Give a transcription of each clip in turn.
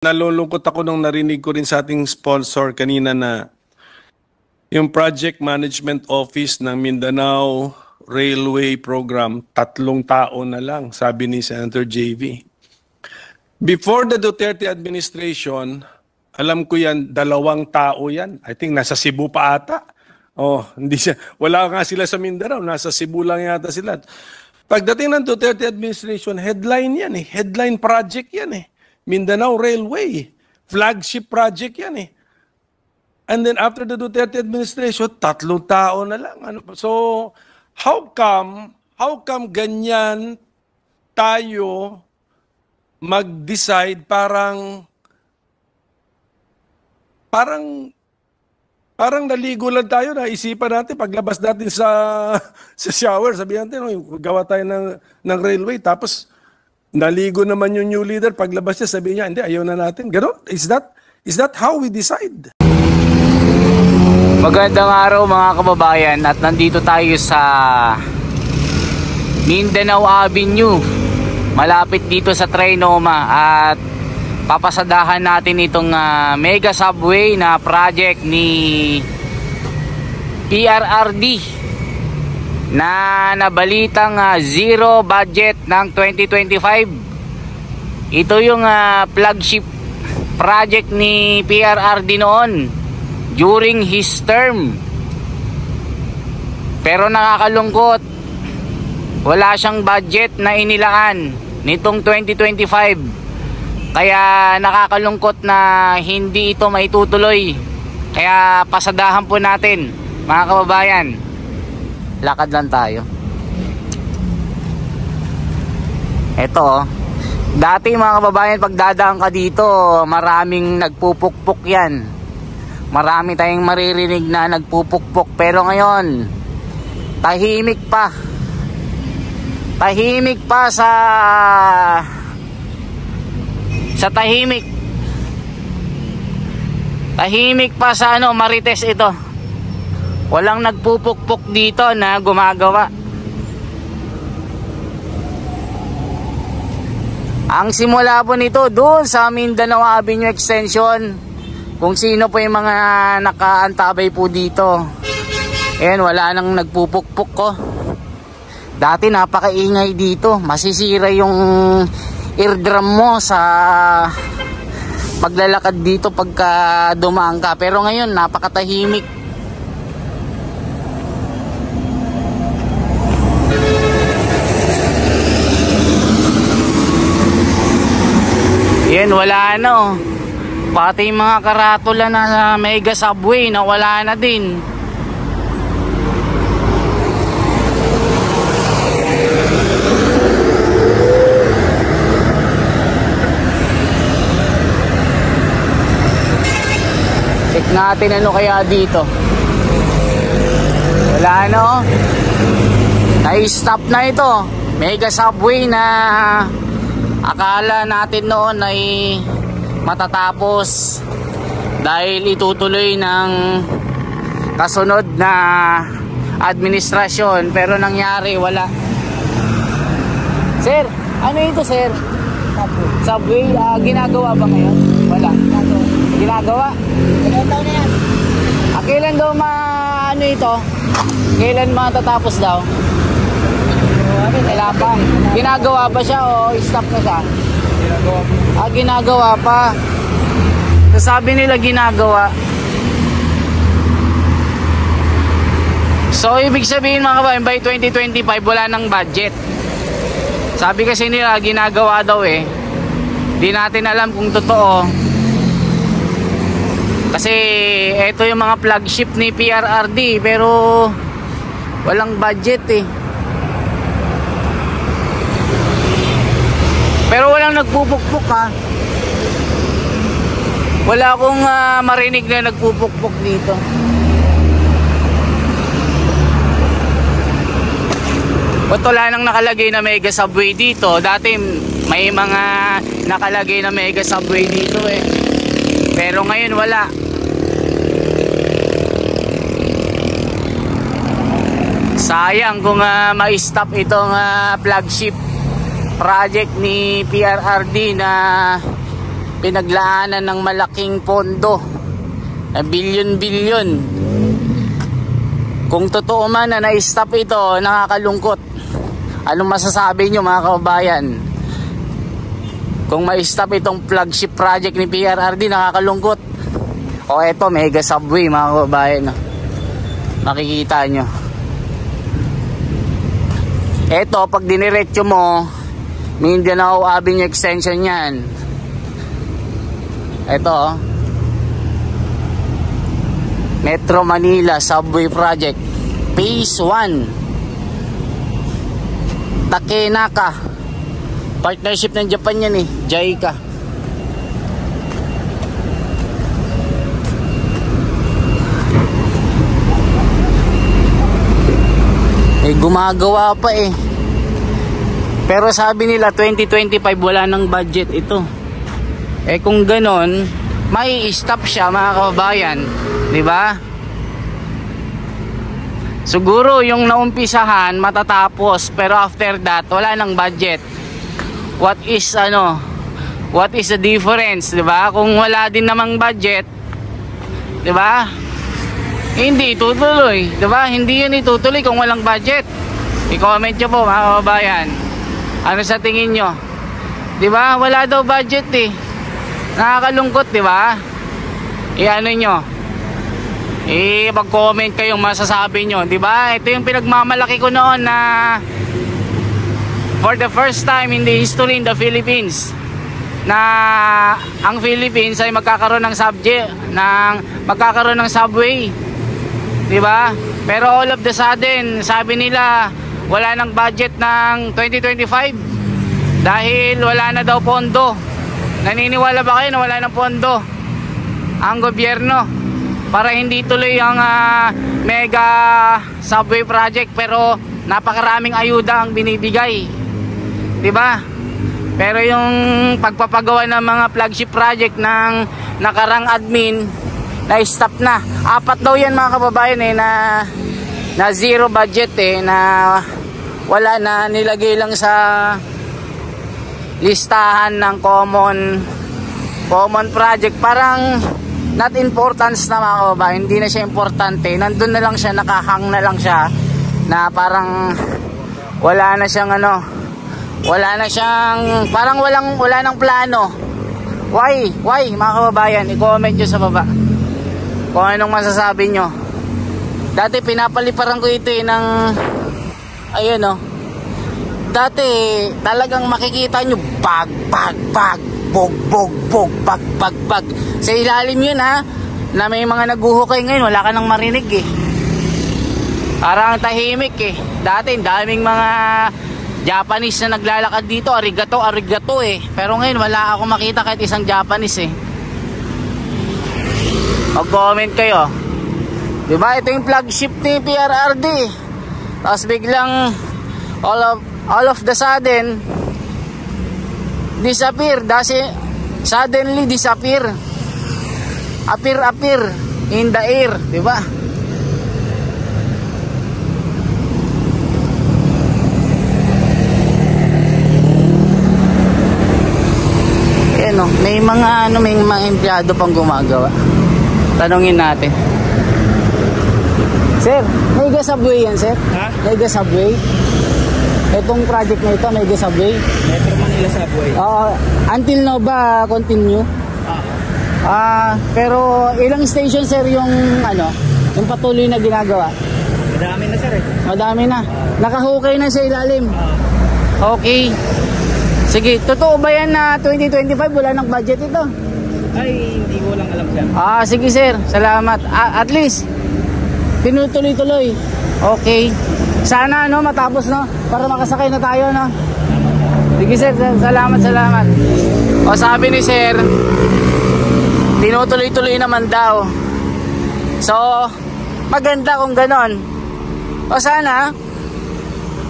Nalulungkot ako nung narinig ko rin sa ating sponsor kanina na yung Project Management Office ng Mindanao Railway Program, 3 taon na lang, sabi ni Senator JV. Before the Duterte administration, alam ko yan, 2 tao yan. I think nasa Cebu pa ata. Oh, hindi siya, wala nga sila sa Mindanao, nasa Cebu lang yata sila. Pagdating ng Duterte administration, headline yan eh. Headline project yan eh. Mindanao Railway. Flagship project yan eh. And then after the Duterte administration, 3 tao na lang. So, how come ganyan tayo mag-decide parang naligo lang tayo, naisipan natin, paglabas natin sa shower, sabihan natin, gawa tayo ng railway, tapos naligo naman yung new leader, paglabas niya, sabihin niya, hindi, ayaw na natin. Ganon? Is that how we decide? Magandang araw mga kababayan, at nandito tayo sa Mindanao Avenue, malapit dito sa Trinoma, at papasadahan natin itong mega subway na project ni PRRD na nabalitang zero budget ng 2025. Ito yung flagship project ni PRRD noon during his term. Pero nakakalungkot, wala siyang budget na inilaan nitong 2025. Kaya nakakalungkot na hindi ito maitutuloy. Kaya pasadahan po natin mga kababayan. Lakad lang tayo. Ito dati mga kababayan, pag dadaan ka dito, maraming nagpupukpok yan. Marami tayong maririnig na nagpupukpok. Pero ngayon, tahimik pa. Tahimik pa sa tahimik. Tahimik pa sa Marites ito. Walang nagpupukpok dito na gumagawa. Ang simula po nito doon sa Mindanao Avenue Extension. Kung sino po yung mga nakaantabay po dito. Ayan, wala nang nagpupukpok ko. Dati napakaingay dito. Masisira yung eardrum mo sa paglalakad dito pagka dumaan ka. Pero ngayon napakatahimik. Yan, wala na oh. Pati yung mga karatula na mega subway na wala na din. Check natin ano kaya dito. Wala na oh. Na-stop na ito. Mega subway na akala natin noon ay matatapos dahil itutuloy ng kasunod na administrasyon, pero nangyari wala. Sir, ano ito sir? Subway, ginagawa ba ngayon? Wala. Ginagawa? Ilang taon na yan? Kailan daw ano ito? Kailan matatapos daw? Wala pa. Ginagawa ba siya o stop na siya? Ginagawa pa. Ginagawa pa. Sabi nila ginagawa. So ibig sabihin mga kabayan, by 2025 wala nang budget. Sabi kasi nila ginagawa daw eh. Di natin alam kung totoo. Kasi ito yung mga flagship ni PRRD pero walang budget eh. Pero walang nagpupukpok ha. Wala akong marinig na nagpupukpok dito. Ba't wala nang nakalagay na mega subway dito? Dati may mga nakalagay na mega subway dito eh. Pero ngayon wala. Sayang kung ma-stop itong flagship project ni PRRD na pinaglaanan ng malaking pondo na bilyon-bilyon. Kung totoo man na na-stop ito, nakakalungkot. Anong masasabi nyo mga kababayan? Kung ma-stop itong flagship project ni PRRD, nakakalungkot. O eto, mega subway mga kababayan. Makikita nyo. Eto, pag diniretso mo, Mindanao Avenue extension yan. Eto, Metro Manila Subway Project Phase 1. Takenaka. Partnership ng Japan yan eh, JICA. Gumagawa pa eh. Pero sabi nila 2025 wala nang budget ito. Kung ganon, may stop siya mga kababayan, di ba? Siguro yung naumpisahan matatapos, pero after that wala nang budget. What is the difference, di ba? Kung wala din namang budget, di ba? Hindi tutuloy, di ba? Hindi yun itutuloy kung walang budget. I-comment nyo po mga kababayan. Ano sa tingin nyo? Di ba? Wala daw budget eh. Nakakalungkot, di ba? I-ano nyo? Mag-comment kayong masasabi nyo, di ba? Ito yung pinagmamalaki ko noon na for the first time in the history in the Philippines na ang Philippines ay magkakaroon ng magkakaroon ng subway. Diba? Pero all of the sudden, sabi nila wala nang budget ng 2025 dahil wala na daw pondo. Naniniwala ba kayo na wala nang pondo ang gobyerno para hindi tuloy ang mega subway project, pero napakaraming ayuda ang binibigay, diba? Pero yung pagpapagawa ng mga flagship project ng nakarang admin na-stop na. 4 daw yan mga kababayan eh, na zero budget eh, na wala na, nilagay lang sa listahan ng common project. Parang not importance na mga kababayan, hindi na siya importante. Nandun na lang siya, nakahang na lang siya, na parang wala na siyang parang wala nang plano. Why mga kababayan? I-comment nyo sa baba kung anong masasabi nyo. Dati pinapaliparan ko ito eh ng ayun oh. Dati talagang makikita nyo bag, bog, bag. Sa ilalim yun ha, na may mga naguhukay. Ngayon wala ka nang marinig eh. Parang tahimik eh. Dati daming mga Japanese na naglalakad dito, arigato eh. Pero ngayon wala ako makita kahit isang Japanese eh. Mag-comment kayo. Diba? Ito yung flagship ni PRRD. Tapos biglang all of the sudden disappear. Suddenly disappear. Appear in the air. Diba? Ayan o. May mga empleyado pang gumagawa. Tanungin natin. Sir, mega subway yan, sir? Ha? Mega subway? Itong project na ito, mega subway? Metro Manila Subway. Until now ba continue? Pero ilang station, sir, yung patuloy na ginagawa? Madami na, sir eh. Madami na. Nakahukay na sa ilalim. Okay. Sige, totoo ba yan na 2025 wala ng budget ito? Ay, hindi ko lang alam, sir. Sige sir, salamat. At least tinutuloy-tuloy. Okay. Sana matapos para makasakay na tayo Sige sir, salamat. Sabi ni sir, tinutuloy-tuloy naman daw. So, maganda kung ganon. Sana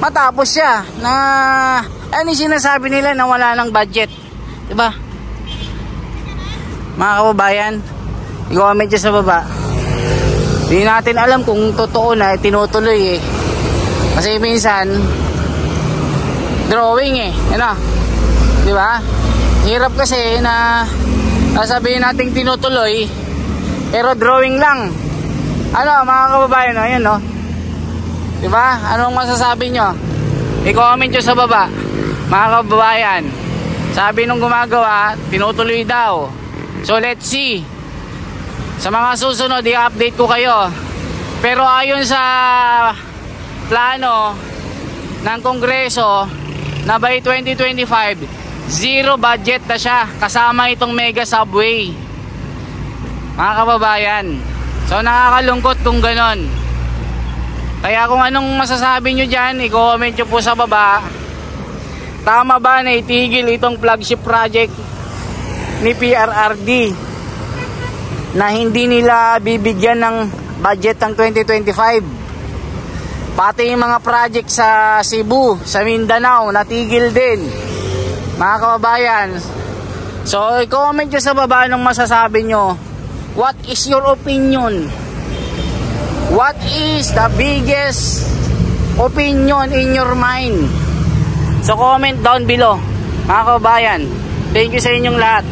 matapos siya na yung sinasabi nila na wala ng budget. Diba? Mga kababayan, i-comment nyo sa baba. Hindi natin alam kung totoo na tinutuloy eh. Kasi minsan drawing eh. Diba? Hirap kasi na sasabihin natin tinutuloy, pero drawing lang. Ano mga kababayan, no? Ayan, no? Diba? Anong masasabi nyo? I-comment nyo sa baba, mga kababayan. Sabi nung gumagawa, tinutuloy daw. So let's see. Sa mga susunod, i-update ko kayo. Pero ayon sa plano ng Kongreso na by 2025, zero budget na siya kasama itong mega subway, mga kababayan. So nakakalungkot kung ganon. Kaya kung anong masasabi nyo dyan, i-comment nyo po sa baba. Tama ba na itigil itong flagship project ni PRRD na hindi nila bibigyan ng budget ng 2025? Pati yung mga project sa Cebu, sa Mindanao, natigil din, mga kababayan. So i-comment nyo sa baba anong masasabi nyo. What is your opinion? What is the biggest opinion in your mind? So comment down below, mga kababayan. Thank you sa inyong lahat.